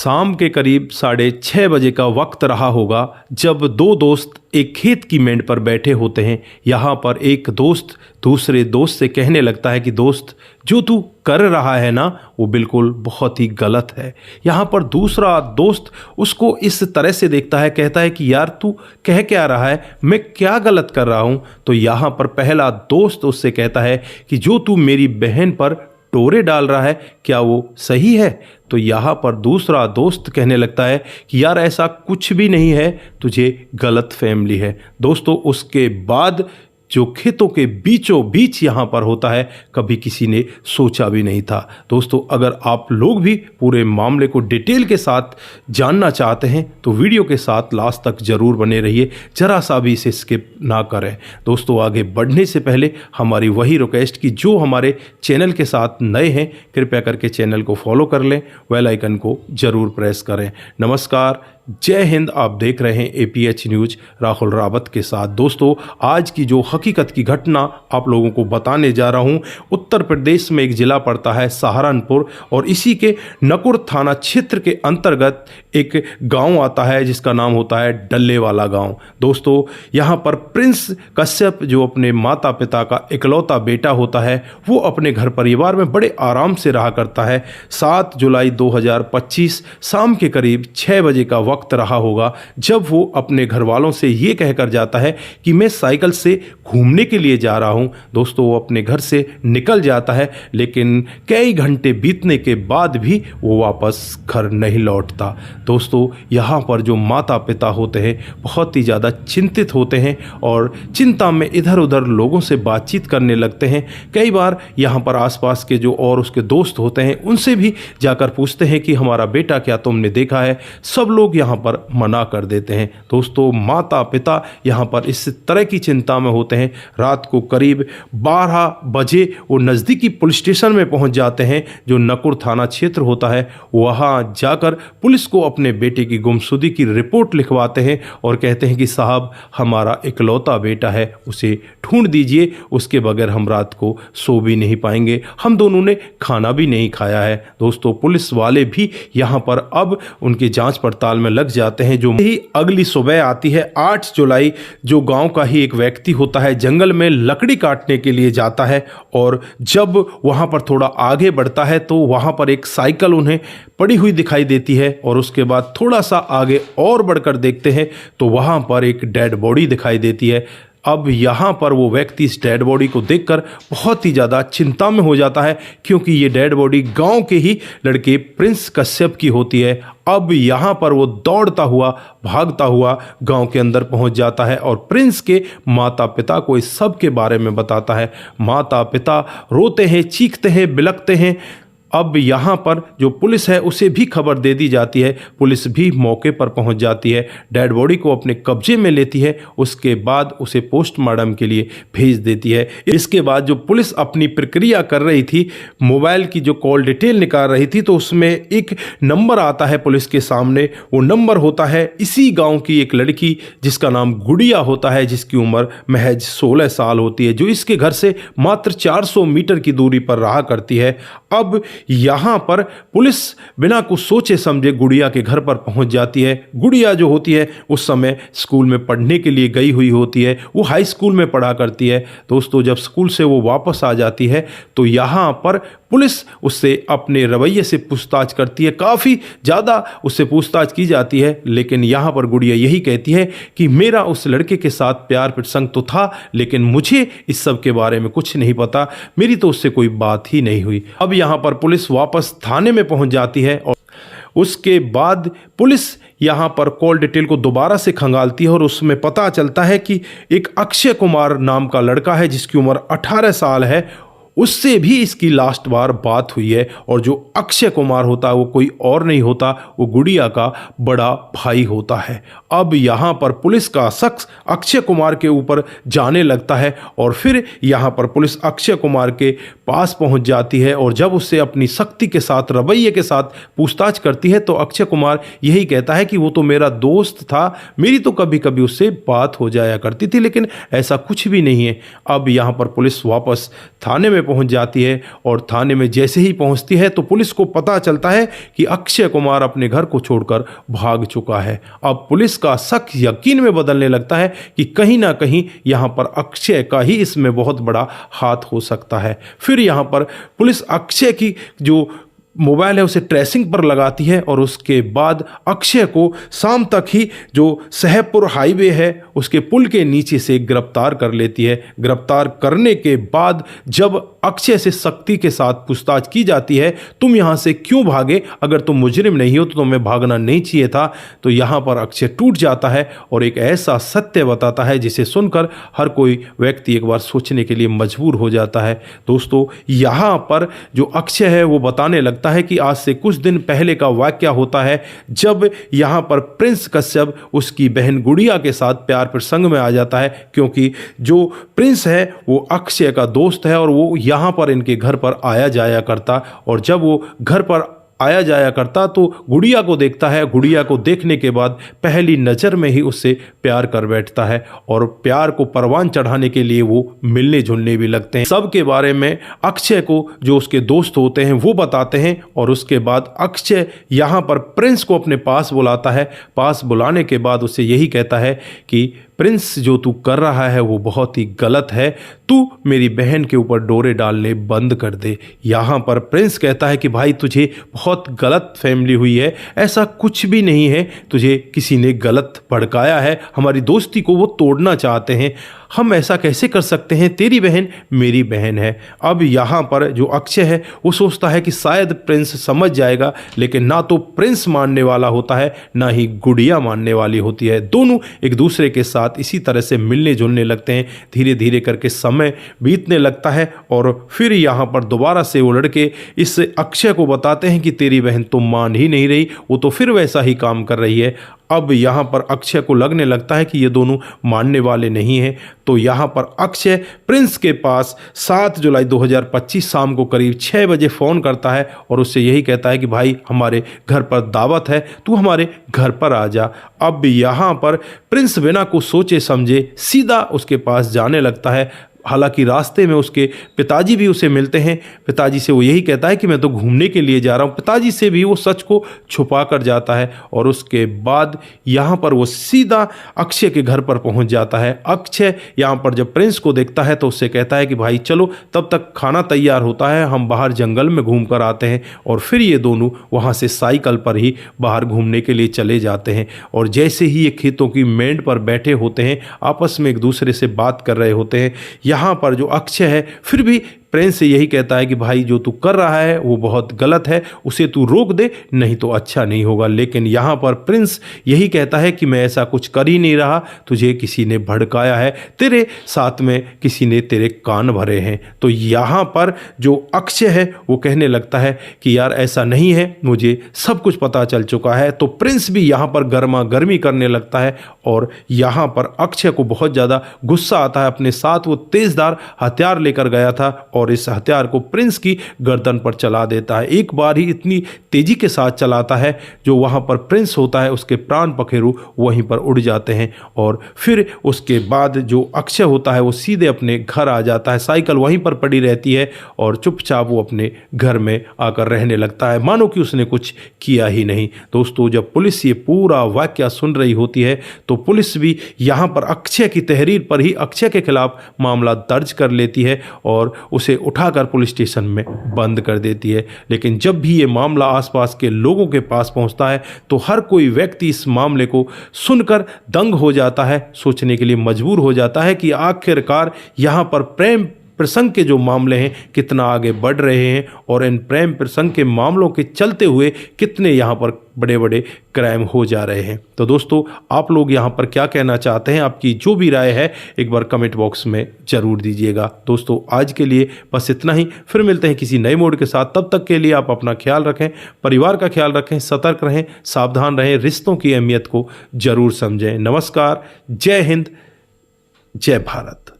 शाम के करीब 6:30 बजे का वक्त रहा होगा जब दो दोस्त एक खेत की मेंढ पर बैठे होते हैं। यहाँ पर एक दोस्त दूसरे दोस्त से कहने लगता है कि दोस्त, जो तू कर रहा है ना वो बिल्कुल बहुत ही गलत है। यहाँ पर दूसरा दोस्त उसको इस तरह से देखता है, कहता है कि यार तू कह क्या रहा है, मैं क्या गलत कर रहा हूँ। तो यहाँ पर पहला दोस्त उससे कहता है कि जो तू मेरी बहन पर टोरे डाल रहा है क्या वो सही है। तो यहाँ पर दूसरा दोस्त कहने लगता है कि यार ऐसा कुछ भी नहीं है, तुझे गलत फहमी है। दोस्तों उसके बाद जो खेतों के बीचों बीच यहाँ पर होता है, कभी किसी ने सोचा भी नहीं था। दोस्तों अगर आप लोग भी पूरे मामले को डिटेल के साथ जानना चाहते हैं तो वीडियो के साथ लास्ट तक ज़रूर बने रहिए, ज़रा सा भी इसे स्किप ना करें। दोस्तों आगे बढ़ने से पहले हमारी वही रिक्वेस्ट कि जो हमारे चैनल के साथ नए हैं कृपया करके चैनल को फॉलो कर लें, बेल आइकन को ज़रूर प्रेस करें। नमस्कार, जय हिंद। आप देख रहे हैं APH न्यूज राहुल रावत के साथ। दोस्तों आज की जो हकीकत की घटना आप लोगों को बताने जा रहा हूं, उत्तर प्रदेश में एक ज़िला पड़ता है सहारनपुर और इसी के नकुर थाना क्षेत्र के अंतर्गत एक गांव आता है जिसका नाम होता है डल्ले वाला गांव। दोस्तों यहां पर प्रिंस कश्यप जो अपने माता पिता का इकलौता बेटा होता है वो अपने घर परिवार में बड़े आराम से रहा करता है। 7 जुलाई 2025 शाम के करीब 6 बजे का वक्त रहा होगा जब वो अपने घर वालों से ये कहकर जाता है कि मैं साइकिल से घूमने के लिए जा रहा हूं। दोस्तों वो अपने घर से निकल जाता है लेकिन कई घंटे बीतने के बाद भी वो वापस घर नहीं लौटता। दोस्तों यहाँ पर जो माता पिता होते हैं बहुत ही ज़्यादा चिंतित होते हैं और चिंता में इधर उधर लोगों से बातचीत करने लगते हैं। कई बार यहाँ पर आसपास के जो और उसके दोस्त होते हैं उनसे भी जाकर पूछते हैं कि हमारा बेटा क्या तुमने देखा है। सब लोग यहाँ पर मना कर देते हैं। दोस्तों माता पिता यहाँ पर इस तरह की चिंता में होते हैं। रात को करीब 12 बजे वो नज़दीकी पुलिस स्टेशन में पहुँच जाते हैं जो नकुर थाना क्षेत्र होता है। वहाँ जाकर पुलिस को अपने बेटे की गुमशुदगी की रिपोर्ट लिखवाते हैं और कहते हैं कि साहब हमारा इकलौता बेटा है, उसे ढूंढ दीजिए, उसके बगैर हम रात को सो भी नहीं पाएंगे, हम दोनों ने खाना भी नहीं खाया है। दोस्तों पुलिस वाले भी यहाँ पर अब उनकी जांच पड़ताल में लग जाते हैं। जो ही अगली सुबह आती है 8 जुलाई, जो गांव का ही एक व्यक्ति होता है जंगल में लकड़ी काटने के लिए जाता है और जब वहां पर थोड़ा आगे बढ़ता है तो वहां पर एक साइकिल उन्हें पड़ी हुई दिखाई देती है और उसके बाद थोड़ा सा आगे और बढ़कर देखते हैं तो वहां पर एक डेड बॉडी दिखाई देती है। अब यहाँ पर वो व्यक्ति इस डेड बॉडी को देखकर बहुत ही ज़्यादा चिंता में हो जाता है क्योंकि ये डेड बॉडी गांव के ही लड़के प्रिंस कश्यप की होती है। अब यहाँ पर वो दौड़ता हुआ भागता हुआ गांव के अंदर पहुँच जाता है और प्रिंस के माता पिता को इस सब के बारे में बताता है। माता पिता रोते हैं, चीखते हैं, बिलखते हैं। अब यहाँ पर जो पुलिस है उसे भी खबर दे दी जाती है। पुलिस भी मौके पर पहुँच जाती है, डेड बॉडी को अपने कब्जे में लेती है, उसके बाद उसे पोस्टमार्टम के लिए भेज देती है। इसके बाद जो पुलिस अपनी प्रक्रिया कर रही थी, मोबाइल की जो कॉल डिटेल निकाल रही थी, तो उसमें एक नंबर आता है पुलिस के सामने। वो नंबर होता है इसी गाँव की एक लड़की जिसका नाम गुड़िया होता है, जिसकी उम्र महज 16 साल होती है, जो इसके घर से मात्र 400 मीटर की दूरी पर रहा करती है। अब यहाँ पर पुलिस बिना कुछ सोचे समझे गुड़िया के घर पर पहुँच जाती है। गुड़िया जो होती है उस समय स्कूल में पढ़ने के लिए गई हुई होती है, वो हाई स्कूल में पढ़ा करती है। दोस्तों जब स्कूल से वो वापस आ जाती है तो यहाँ पर पुलिस उससे अपने रवैये से पूछताछ करती है, काफ़ी ज़्यादा उससे पूछताछ की जाती है, लेकिन यहाँ पर गुड़िया यही कहती है कि मेरा उस लड़के के साथ प्यार प्रसंग तो था लेकिन मुझे इस सब के बारे में कुछ नहीं पता, मेरी तो उससे कोई बात ही नहीं हुई। अब यहाँ पर पुलिस वापस थाने में पहुँच जाती है और उसके बाद पुलिस यहाँ पर कॉल डिटेल को दोबारा से खंगालती है और उसमें पता चलता है कि एक अक्षय कुमार नाम का लड़का है जिसकी उम्र 18 साल है, उससे भी इसकी लास्ट बार बात हुई है। और जो अक्षय कुमार होता है वो कोई और नहीं होता, वो गुड़िया का बड़ा भाई होता है। अब यहाँ पर पुलिस का शख्स अक्षय कुमार के ऊपर जाने लगता है और फिर यहाँ पर पुलिस अक्षय कुमार के पास पहुँच जाती है और जब उससे अपनी सख्ती के साथ, रवैये के साथ पूछताछ करती है तो अक्षय कुमार यही कहता है कि वो तो मेरा दोस्त था, मेरी तो कभी कभी उससे बात हो जाया करती थी, लेकिन ऐसा कुछ भी नहीं है। अब यहाँ पर पुलिस वापस थाने में में पहुंच जाती है और थाने में जैसे ही पहुंचती है तो पुलिस को पता चलता है कि अक्षय कुमार अपने घर को छोड़कर भाग चुका है। अब पुलिस का शक यकीन में बदलने लगता है कि कहीं ना कहीं यहां पर अक्षय का ही इसमें बहुत बड़ा हाथ हो सकता है। फिर यहां पर पुलिस अक्षय की जो मोबाइल है उसे ट्रेसिंग पर लगाती है और उसके बाद अक्षय को शाम तक ही जो साहेबपुर हाईवे है उसके पुल के नीचे से गिरफ्तार कर लेती है। गिरफ्तार करने के बाद जब अक्षय से सख्ती के साथ पूछताछ की जाती है, तुम यहाँ से क्यों भागे, अगर तुम मुजरिम नहीं हो तो तुम्हें भागना नहीं चाहिए था, तो यहाँ पर अक्षय टूट जाता है और एक ऐसा सत्य बताता है जिसे सुनकर हर कोई व्यक्ति एक बार सोचने के लिए मजबूर हो जाता है। दोस्तों, यहाँ पर जो अक्षय है वो बताने लगता है कि आज से कुछ दिन पहले का वाकया होता है जब यहाँ पर प्रिंस कश्यप उसकी बहन गुड़िया के साथ प्यार प्रसंग में आ जाता है, क्योंकि जो प्रिंस है वो अक्षय का दोस्त है और वो यहाँ पर इनके घर पर आया जाया करता, और जब वो घर पर आया जाया करता तो गुड़िया को देखता है। गुड़िया को देखने के बाद पहली नज़र में ही उससे प्यार कर बैठता है और प्यार को परवान चढ़ाने के लिए वो मिलने जुलने भी लगते हैं। सब के बारे में अक्षय को जो उसके दोस्त होते हैं वो बताते हैं और उसके बाद अक्षय यहाँ पर प्रिंस को अपने पास बुलाता है। पास बुलाने के बाद उसे यही कहता है कि प्रिंस, जो तू कर रहा है वो बहुत ही गलत है, तू मेरी बहन के ऊपर डोरे डालने बंद कर दे। यहाँ पर प्रिंस कहता है कि भाई तुझे बहुत गलत फैमिली हुई है, ऐसा कुछ भी नहीं है, तुझे किसी ने गलत भड़काया है, हमारी दोस्ती को वो तोड़ना चाहते हैं, हम ऐसा कैसे कर सकते हैं, तेरी बहन मेरी बहन है। अब यहाँ पर जो अक्षय है वो सोचता है कि शायद प्रिंस समझ जाएगा, लेकिन ना तो प्रिंस मानने वाला होता है ना ही गुड़िया मानने वाली होती है। दोनों एक दूसरे के साथ इसी तरह से मिलने जुलने लगते हैं। धीरे धीरे करके समय बीतने लगता है और फिर यहाँ पर दोबारा से वो लड़के इस अक्षय को बताते हैं कि तेरी बहन तो मान ही नहीं रही, वो तो फिर वैसा ही काम कर रही है। अब यहाँ पर अक्षय को लगने लगता है कि ये दोनों मानने वाले नहीं हैं, तो यहाँ पर अक्षय प्रिंस के पास 7 जुलाई 2025 शाम को करीब 6 बजे फ़ोन करता है और उससे यही कहता है कि भाई हमारे घर पर दावत है, तू हमारे घर पर आ जा। अब यहाँ पर प्रिंस बिना कुछ सोचे समझे सीधा उसके पास जाने लगता है। हालांकि रास्ते में उसके पिताजी भी उसे मिलते हैं। पिताजी से वो यही कहता है कि मैं तो घूमने के लिए जा रहा हूँ। पिताजी से भी वो सच को छुपा कर जाता है और उसके बाद यहाँ पर वो सीधा अक्षय के घर पर पहुँच जाता है। अक्षय यहाँ पर जब प्रिंस को देखता है तो उससे कहता है कि भाई चलो, तब तक खाना तैयार होता है, हम बाहर जंगल में घूम कर आते हैं। और फिर ये दोनों वहाँ से साइकिल पर ही बाहर घूमने के लिए चले जाते हैं। और जैसे ही ये खेतों की मेंढ पर बैठे होते हैं, आपस में एक दूसरे से बात कर रहे होते हैं, यहाँ पर जो अक्षय है फिर भी प्रिंस से यही कहता है कि भाई जो तू कर रहा है वो बहुत गलत है, उसे तू रोक दे, नहीं तो अच्छा नहीं होगा। लेकिन यहाँ पर प्रिंस यही कहता है कि मैं ऐसा कुछ कर ही नहीं रहा, तुझे किसी ने भड़काया है, तेरे साथ में किसी ने तेरे कान भरे हैं। तो यहाँ पर जो अक्षय है वो कहने लगता है कि यार ऐसा नहीं है, मुझे सब कुछ पता चल चुका है। तो प्रिंस भी यहाँ पर गर्मा गर्मी करने लगता है और यहाँ पर अक्षय को बहुत ज़्यादा गुस्सा आता है। अपने साथ वो तेज़धार हथियार लेकर गया था और इस हथियार को प्रिंस की गर्दन पर चला देता है। एक बार ही इतनी तेजी के साथ चलाता है जो वहां पर प्रिंस होता है उसके प्राण पखेरु वहीं पर उड़ जाते हैं। और फिर उसके बाद जो अक्षय होता है वो सीधे अपने घर आ जाता है। साइकिल वहीं पर पड़ी रहती है और चुपचाप वो अपने घर में आकर रहने लगता है, मानो कि उसने कुछ किया ही नहीं। दोस्तों, जब पुलिस ये पूरा वाकया सुन रही होती है तो पुलिस भी यहाँ पर अक्षय की तहरीर पर ही अक्षय के खिलाफ मामला दर्ज कर लेती है और उसे उठाकर पुलिस स्टेशन में बंद कर देती है। लेकिन जब भी ये मामला आसपास के लोगों के पास पहुंचता है तो हर कोई व्यक्ति इस मामले को सुनकर दंग हो जाता है, सोचने के लिए मजबूर हो जाता है कि आखिरकार यहाँ पर प्रेम प्रसंग के जो मामले हैं कितना आगे बढ़ रहे हैं और इन प्रेम प्रसंग के मामलों के चलते हुए कितने यहाँ पर बड़े बड़े क्राइम हो जा रहे हैं। तो दोस्तों, आप लोग यहाँ पर क्या कहना चाहते हैं, आपकी जो भी राय है एक बार कमेंट बॉक्स में ज़रूर दीजिएगा। दोस्तों, आज के लिए बस इतना ही, फिर मिलते हैं किसी नए मोड के साथ। तब तक के लिए आप अपना ख्याल रखें, परिवार का ख्याल रखें, सतर्क रहें, सावधान रहें, रिश्तों की अहमियत को ज़रूर समझें। नमस्कार, जय हिंद, जय भारत।